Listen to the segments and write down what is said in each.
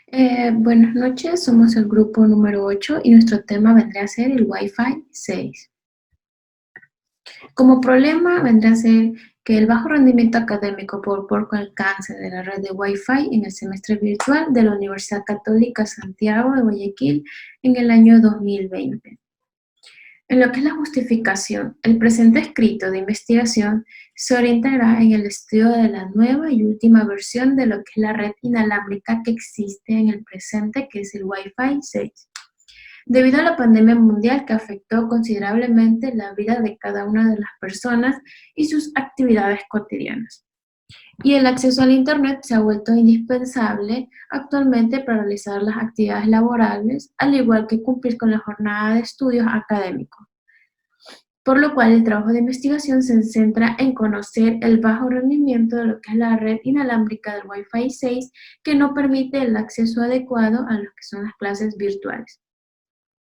Buenas noches, somos el grupo número 8 y nuestro tema vendrá a ser el Wi-Fi 6. Como problema vendrá a ser que el bajo rendimiento académico por poco alcance de la red de Wi-Fi en el semestre virtual de la Universidad Católica Santiago de Guayaquil en el año 2020. En lo que es la justificación, el presente escrito de investigación se orientará en el estudio de la nueva y última versión de lo que es la red inalámbrica que existe en el presente, que es el Wi-Fi 6. Debido a la pandemia mundial que afectó considerablemente la vida de cada una de las personas y sus actividades cotidianas. Y el acceso al Internet se ha vuelto indispensable actualmente para realizar las actividades laborales, al igual que cumplir con la jornada de estudios académicos. Por lo cual el trabajo de investigación se centra en conocer el bajo rendimiento de lo que es la red inalámbrica del Wi-Fi 6 que no permite el acceso adecuado a lo que son las clases virtuales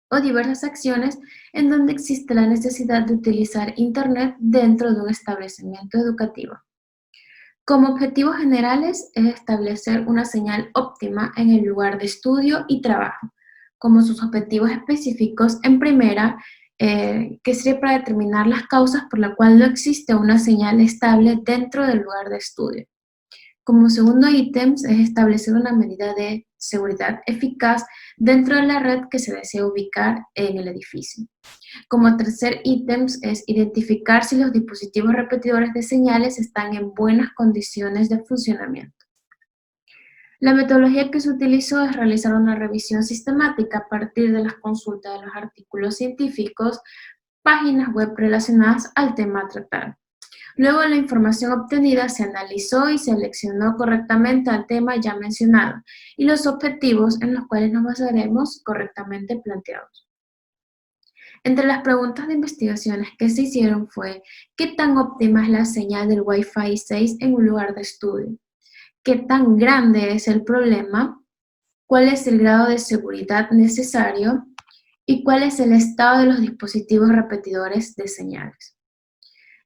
o diversas acciones en donde existe la necesidad de utilizar Internet dentro de un establecimiento educativo. Como objetivos generales es establecer una señal óptima en el lugar de estudio y trabajo. Como sus objetivos específicos, en primera, que sirve para determinar las causas por las cuales no existe una señal estable dentro del lugar de estudio. Como segundo ítem es establecer una medida de seguridad eficaz dentro de la red que se desea ubicar en el edificio. Como tercer ítem es identificar si los dispositivos repetidores de señales están en buenas condiciones de funcionamiento. La metodología que se utilizó es realizar una revisión sistemática a partir de las consultas de los artículos científicos, páginas web relacionadas al tema a tratar. Luego la información obtenida se analizó y seleccionó correctamente al tema ya mencionado y los objetivos en los cuales nos basaremos correctamente planteados. Entre las preguntas de investigaciones que se hicieron fue: ¿qué tan óptima es la señal del Wi-Fi 6 en un lugar de estudio? ¿Qué tan grande es el problema? ¿Cuál es el grado de seguridad necesario? ¿Y cuál es el estado de los dispositivos repetidores de señales?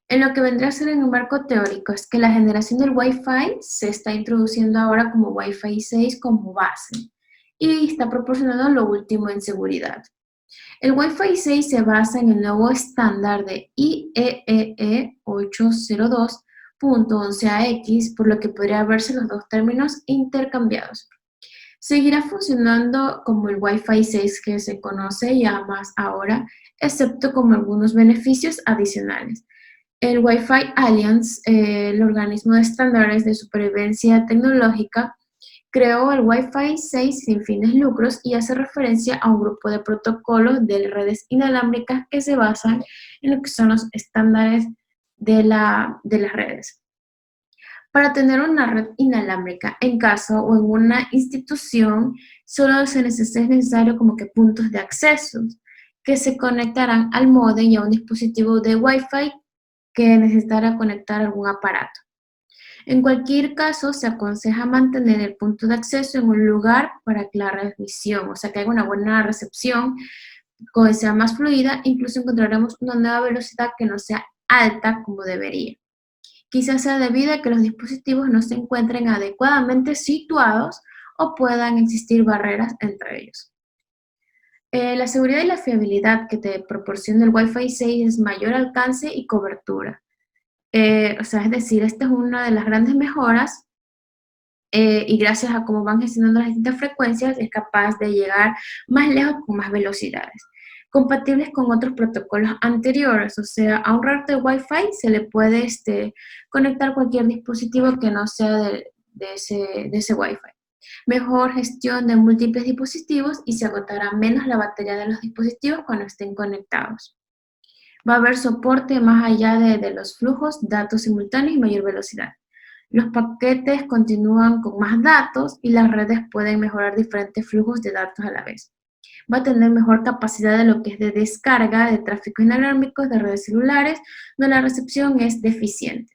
En lo que vendrá a ser en un marco teórico es que la generación del Wi-Fi se está introduciendo ahora como Wi-Fi 6 como base y está proporcionando lo último en seguridad. El Wi-Fi 6 se basa en el nuevo estándar de IEEE 802.11ax, por lo que podría verse los dos términos intercambiados. Seguirá funcionando como el Wi-Fi 6 que se conoce ya más ahora, excepto con algunos beneficios adicionales. El Wi-Fi Alliance, el organismo de estándares de supervivencia tecnológica, creó el Wi-Fi 6 sin fines lucros y hace referencia a un grupo de protocolos de redes inalámbricas que se basan en lo que son los estándares de las redes. Para tener una red inalámbrica en casa o en una institución, solo es necesario como que puntos de acceso que se conectarán al módem y a un dispositivo de Wi-Fi que necesitará conectar algún aparato. En cualquier caso, se aconseja mantener el punto de acceso en un lugar para que la transmisión, o sea, que haya una buena recepción, que sea más fluida, incluso encontraremos una nueva velocidad que no sea alta como debería. Quizás sea debido a que los dispositivos no se encuentren adecuadamente situados o puedan existir barreras entre ellos. La seguridad y la fiabilidad que te proporciona el Wi-Fi 6 es mayor alcance y cobertura. O sea, es decir, esta es una de las grandes mejoras y gracias a cómo van gestionando las distintas frecuencias es capaz de llegar más lejos con más velocidades, compatibles con otros protocolos anteriores. O sea, a un router Wi-Fi se le puede conectar cualquier dispositivo que no sea de ese Wi-Fi. Mejor gestión de múltiples dispositivos y se agotará menos la batería de los dispositivos cuando estén conectados. Va a haber soporte más allá de los flujos, datos simultáneos y mayor velocidad. Los paquetes continúan con más datos y las redes pueden mejorar diferentes flujos de datos a la vez. Va a tener mejor capacidad de lo que es de descarga de tráfico inalámbrico de redes celulares, donde la recepción es deficiente.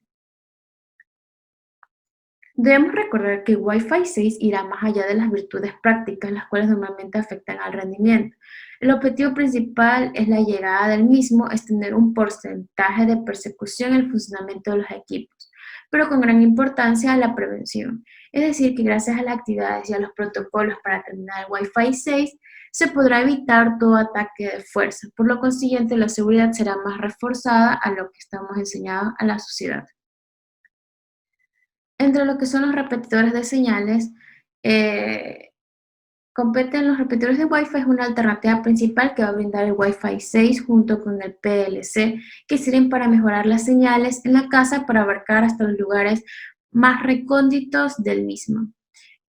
Debemos recordar que Wi-Fi 6 irá más allá de las virtudes prácticas, las cuales normalmente afectan al rendimiento. El objetivo principal es la llegada del mismo, es tener un porcentaje de persecución en el funcionamiento de los equipos, pero con gran importancia la prevención. Es decir, que gracias a las actividades y a los protocolos para terminar el Wi-Fi 6, se podrá evitar todo ataque de fuerza. Por lo consiguiente, la seguridad será más reforzada a lo que estamos enseñando a la sociedad. Entre lo que son los repetidores de señales, eh, competen los repetidores de Wi-Fi, es una alternativa principal que va a brindar el Wi-Fi 6 junto con el PLC, que sirven para mejorar las señales en la casa para abarcar hasta los lugares más recónditos del mismo.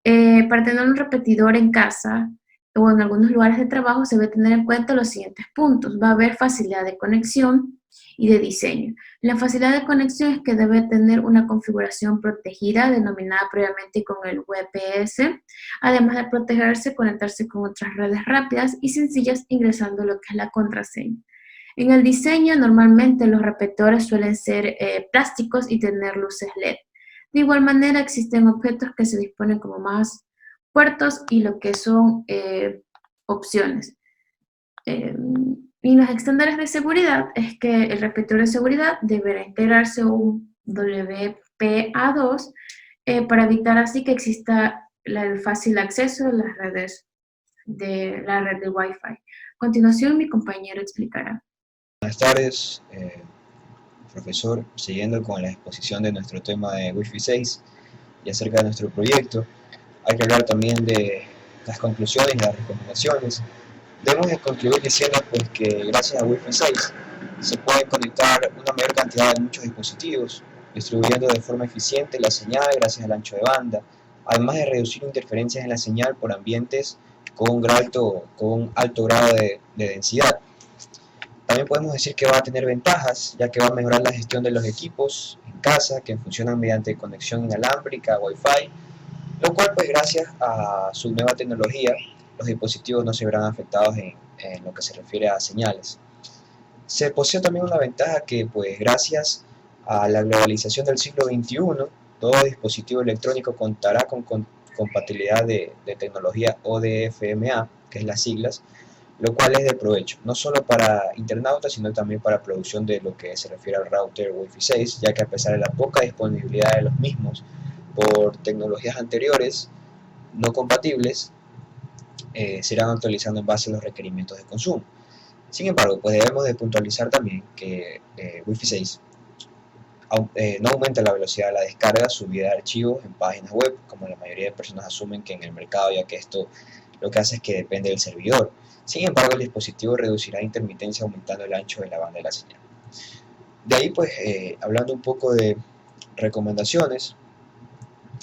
Para tener un repetidor en casa o en algunos lugares de trabajo se debe tener en cuenta los siguientes puntos. Va a haber facilidad de conexión y de diseño. La facilidad de conexión es que debe tener una configuración protegida denominada previamente con el VPS, además de protegerse, conectarse con otras redes rápidas y sencillas ingresando lo que es la contraseña. En el diseño, normalmente los repetidores suelen ser plásticos y tener luces LED. De igual manera, existen objetos que se disponen como más puertos y lo que son opciones. Y los estándares de seguridad es que el repetidor de seguridad deberá integrarse un WPA2 para evitar así que exista el fácil acceso a las redes de la red de Wi-Fi. A continuación, mi compañero explicará. Buenas tardes, profesor. Siguiendo con la exposición de nuestro tema de Wi-Fi 6 y acerca de nuestro proyecto, hay que hablar también de las conclusiones y las recomendaciones. Debemos de concluir diciendo pues, que gracias a Wi-Fi 6 se pueden conectar una mayor cantidad de muchos dispositivos, distribuyendo de forma eficiente la señal gracias al ancho de banda, además de reducir interferencias en la señal por ambientes con un alto grado de densidad. También podemos decir que va a tener ventajas, ya que va a mejorar la gestión de los equipos en casa que funcionan mediante conexión inalámbrica, Wi-Fi, lo cual pues gracias a su nueva tecnología los dispositivos no se verán afectados en lo que se refiere a señales. Se posee también una ventaja que pues gracias a la globalización del siglo XXI, todo dispositivo electrónico contará con compatibilidad de tecnología ODFMA, que es las siglas, lo cual es de provecho, no solo para internautas, sino también para producción de lo que se refiere al router Wi-Fi 6, ya que a pesar de la poca disponibilidad de los mismos por tecnologías anteriores no compatibles, se irán actualizando en base a los requerimientos de consumo. Sin embargo, pues debemos de puntualizar también que Wi-Fi 6 no aumenta la velocidad de la descarga, subida de archivos en páginas web, como la mayoría de personas asumen que en el mercado, ya que esto lo que hace es que depende del servidor. Sin embargo, el dispositivo reducirá intermitencia aumentando el ancho de la banda de la señal. De ahí, pues, hablando un poco de recomendaciones,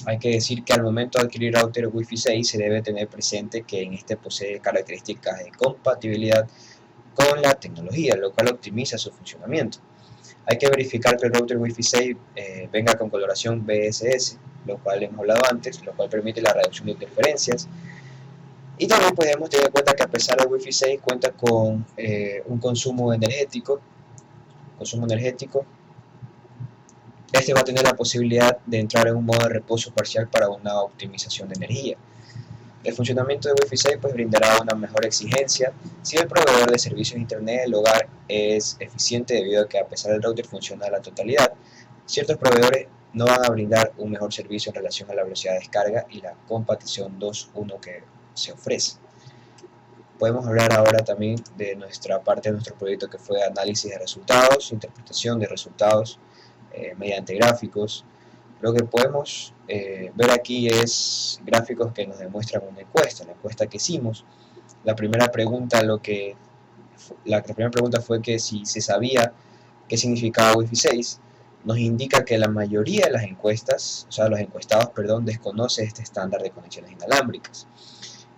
hay que decir que al momento de adquirir router Wi-Fi 6 se debe tener presente que en este posee características de compatibilidad con la tecnología, lo cual optimiza su funcionamiento. Hay que verificar que el router Wi-Fi 6 venga con coloración BSS, lo cual hemos hablado antes, lo cual permite la reducción de interferencias. Y también podemos tener en cuenta que a pesar del Wi-Fi 6 cuenta con un consumo energético, este va a tener la posibilidad de entrar en un modo de reposo parcial para una optimización de energía. El funcionamiento de Wi-Fi 6 pues, brindará una mejor exigencia si el proveedor de servicios de Internet del hogar es eficiente, debido a que a pesar del router funciona a la totalidad, ciertos proveedores no van a brindar un mejor servicio en relación a la velocidad de descarga y la compatición 2.1 que se ofrece. Podemos hablar ahora también de nuestra parte de nuestro proyecto, que fue análisis de resultados, interpretación de resultados mediante gráficos. Lo que podemos ver aquí es gráficos que nos demuestran una encuesta, la encuesta que hicimos. La primera pregunta fue que si se sabía qué significaba Wi-Fi 6. Nos indica que la mayoría de las encuestas, o sea, los encuestados, perdón, desconoce este estándar de conexiones inalámbricas.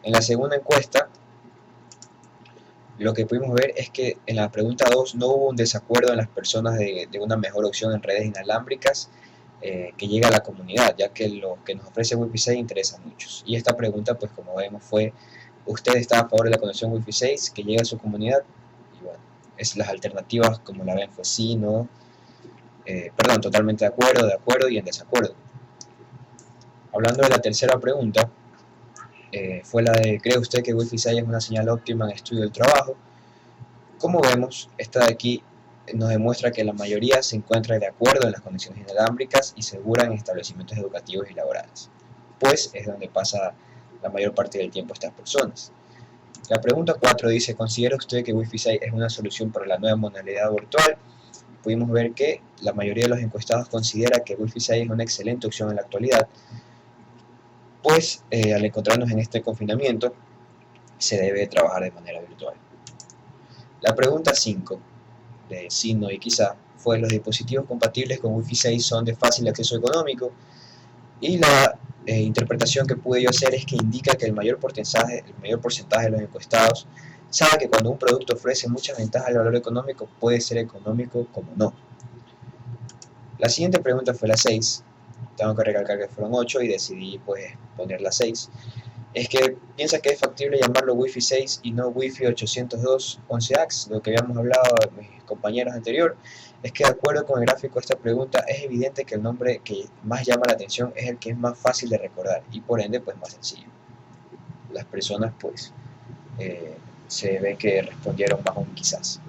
En la segunda encuesta, lo que pudimos ver es que en la pregunta 2 no hubo un desacuerdo en las personas de una mejor opción en redes inalámbricas que llega a la comunidad, ya que lo que nos ofrece Wi-Fi 6 interesa a muchos. Y esta pregunta, pues como vemos, fue: ¿usted está a favor de la conexión Wi-Fi 6 que llegue a su comunidad? Y bueno, las alternativas, como la ven, fue sí, no, totalmente de acuerdo y en desacuerdo. Hablando de la tercera pregunta, fue la de: ¿cree usted que Wi-Fi 6 es una señal óptima en estudio del trabajo? Como vemos, esta de aquí nos demuestra que la mayoría se encuentra de acuerdo en las conexiones inalámbricas y seguras en establecimientos educativos y laborales. pues es donde pasa la mayor parte del tiempo estas personas. La pregunta 4 dice, ¿considera usted que Wi-Fi 6 es una solución para la nueva modalidad virtual? Pudimos ver que la mayoría de los encuestados considera que Wi-Fi 6 es una excelente opción en la actualidad, pues al encontrarnos en este confinamiento se debe trabajar de manera virtual. La pregunta 5 de sí, no y quizá fue, ¿los dispositivos compatibles con Wi-Fi 6 son de fácil acceso económico? Y la interpretación que pude yo hacer es que indica que el mayor porcentaje de los encuestados sabe que cuando un producto ofrece muchas ventajas al valor económico, puede ser económico como no. La siguiente pregunta fue la 6. Tengo que recalcar que fueron 8 y decidí pues poner la 6. Es que piensa que es factible llamarlo Wi-Fi 6 y no Wi-Fi 802.11ax, lo que habíamos hablado de mis compañeros anterior. Es que de acuerdo con el gráfico de esta pregunta es evidente que el nombre que más llama la atención es el que es más fácil de recordar y por ende pues más sencillo. Las personas pues se ve que respondieron más un quizás,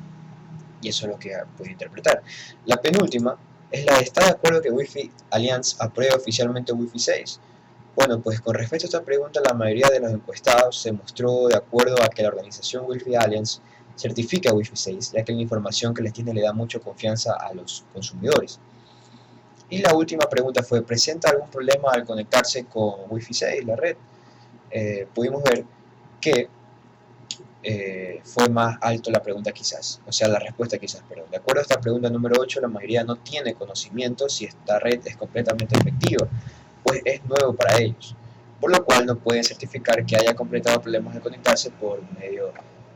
y eso es lo que pude interpretar. La penúltima es la de ¿está de acuerdo que Wi-Fi Alliance apruebe oficialmente Wi-Fi 6? Bueno, pues con respecto a esta pregunta, la mayoría de los encuestados se mostró de acuerdo a que la organización Wi-Fi Alliance certifica Wi-Fi 6, ya que la información que les tiene le da mucha confianza a los consumidores. Y la última pregunta fue, ¿presenta algún problema al conectarse con Wi-Fi 6, la red? Pudimos ver que fue más alto la pregunta quizás, o sea, la respuesta quizás, pero de acuerdo a esta pregunta número 8, la mayoría no tiene conocimiento si esta red es completamente efectiva, pues es nuevo para ellos, por lo cual no pueden certificar que haya completado problemas de conectarse por medio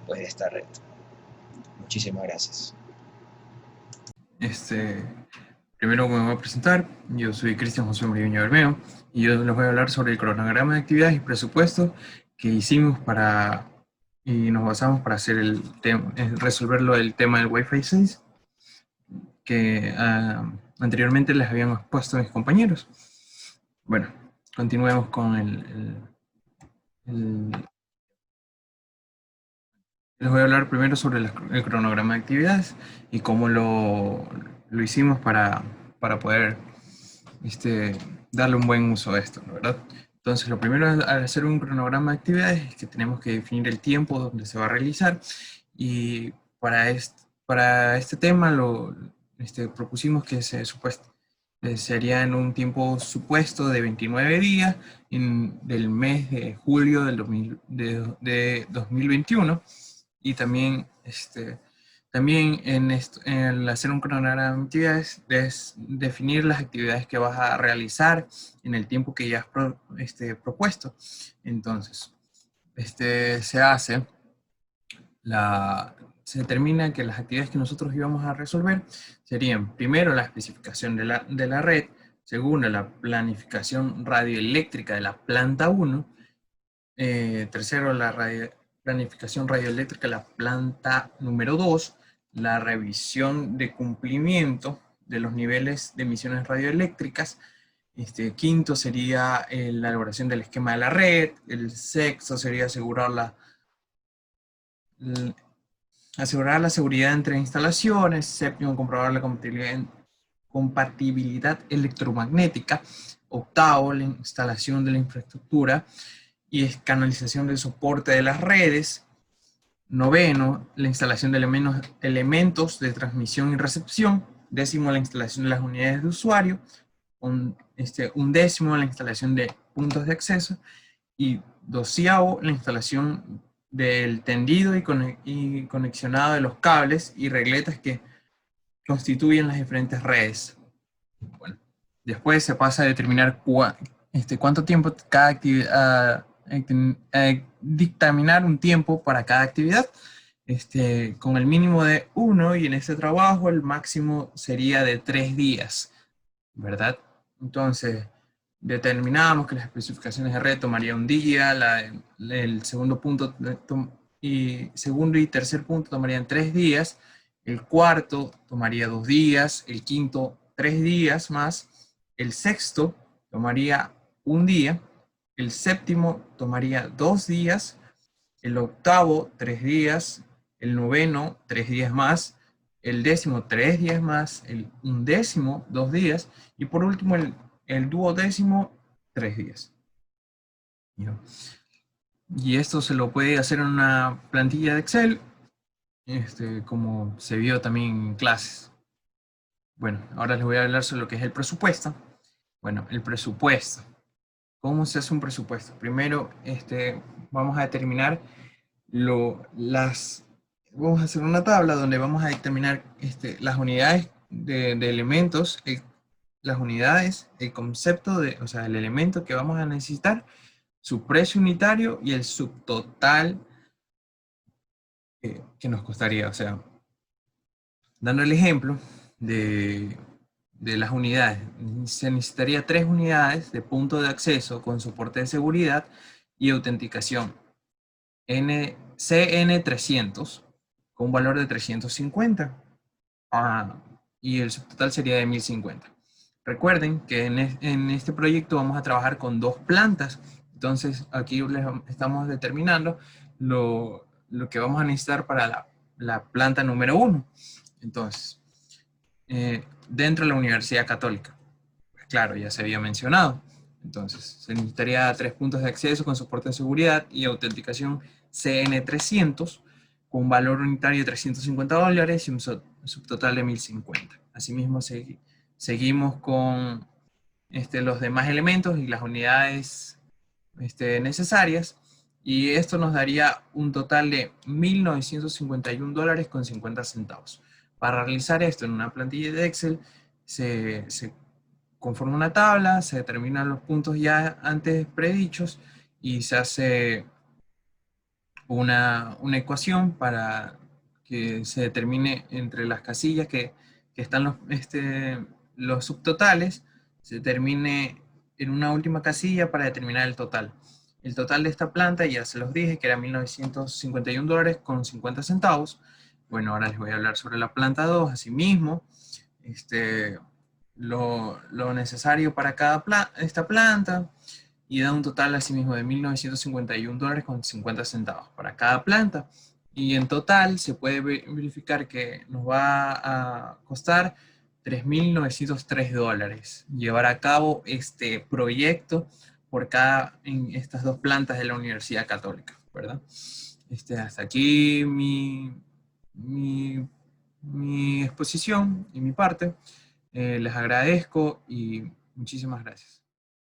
pues, de esta red. Muchísimas gracias. Primero me voy a presentar. Yo soy Cristian José Moriviño Bermeo y yo les voy a hablar sobre el cronograma de actividades y presupuestos que hicimos y nos basamos para hacer resolverlo el tema del Wi-Fi 6 que anteriormente les habían expuesto a mis compañeros. Bueno, continuemos con les voy a hablar primero sobre el cronograma de actividades y cómo lo hicimos para poder darle un buen uso a esto, ¿verdad? Entonces, lo primero al hacer un cronograma de actividades es que tenemos que definir el tiempo donde se va a realizar y para este tema propusimos que se haría en un tiempo supuesto de 29 días del mes de julio del 2021 y también en hacer un cronograma de actividades es definir las actividades que vas a realizar en el tiempo que ya has propuesto. Entonces, se determina que las actividades que nosotros íbamos a resolver serían primero la especificación de la red, segundo la planificación radioeléctrica de la planta 1, tercero la planificación radioeléctrica de la planta número 2, la revisión de cumplimiento de los niveles de emisiones radioeléctricas, quinto sería la elaboración del esquema de la red, el sexto sería asegurar la seguridad entre instalaciones, séptimo comprobar la compatibilidad electromagnética, octavo la instalación de la infraestructura y canalización del soporte de las redes, noveno la instalación de elementos de transmisión y recepción, décimo la instalación de las unidades de usuario, undécimo la instalación de puntos de acceso y doceavo la instalación del tendido y conexionado de los cables y regletas que constituyen las diferentes redes. Bueno, después se pasa a determinar cuánto tiempo cada actividad, dictaminar un tiempo para cada actividad, con el mínimo de 1 y en este trabajo el máximo sería de 3 días, ¿verdad? Entonces, determinamos que las especificaciones de red tomaría un día, el segundo y tercer punto tomarían 3 días, el cuarto tomaría 2 días, el quinto 3 días más, el sexto tomaría 1 día, el séptimo tomaría 2 días, el octavo 3 días, el noveno 3 días más, el décimo 3 días más, el undécimo 2 días y por último el duodécimo 3 días. ¿ya? Y esto se lo puede hacer en una plantilla de Excel, como se vio también en clases. Bueno, ahora les voy a hablar sobre lo que es el presupuesto. Bueno, el presupuesto. ¿Cómo se hace un presupuesto? Primero, vamos a determinar vamos a hacer una tabla donde vamos a determinar las unidades de elementos, las unidades, el concepto o sea, el elemento que vamos a necesitar, su precio unitario y el subtotal que nos costaría. O sea, dando el ejemplo de las unidades, se necesitaría 3 unidades de punto de acceso con soporte de seguridad y autenticación CN300 con un valor de 350. Y el subtotal sería de 1050. Recuerden que en este proyecto vamos a trabajar con 2 plantas. Entonces aquí les estamos determinando lo que vamos a necesitar para la planta número 1. Entonces, dentro de la Universidad Católica. Pues claro, ya se había mencionado. Entonces, se necesitaría 3 puntos de acceso con soporte de seguridad y autenticación CN300 con un valor unitario de $350 y un subtotal de 1050. Asimismo, seguimos con los demás elementos y las unidades necesarias, y esto nos daría un total de $1.951.50. Para realizar esto en una plantilla de Excel, se conforma una tabla, se determinan los puntos ya antes predichos y se hace una ecuación para que se determine entre las casillas que están los subtotales, se determine en una última casilla para determinar el total. El total de esta planta, ya se los dije, que era $1.951.50. Bueno, ahora les voy a hablar sobre la planta 2, asimismo, lo necesario para esta planta, y da un total asimismo de $1.951.50 para cada planta. Y en total se puede verificar que nos va a costar $3.903 llevar a cabo este proyecto en estas 2 plantas de la Universidad Católica, ¿verdad? Hasta aquí mi exposición y mi parte. Les agradezco y muchísimas gracias.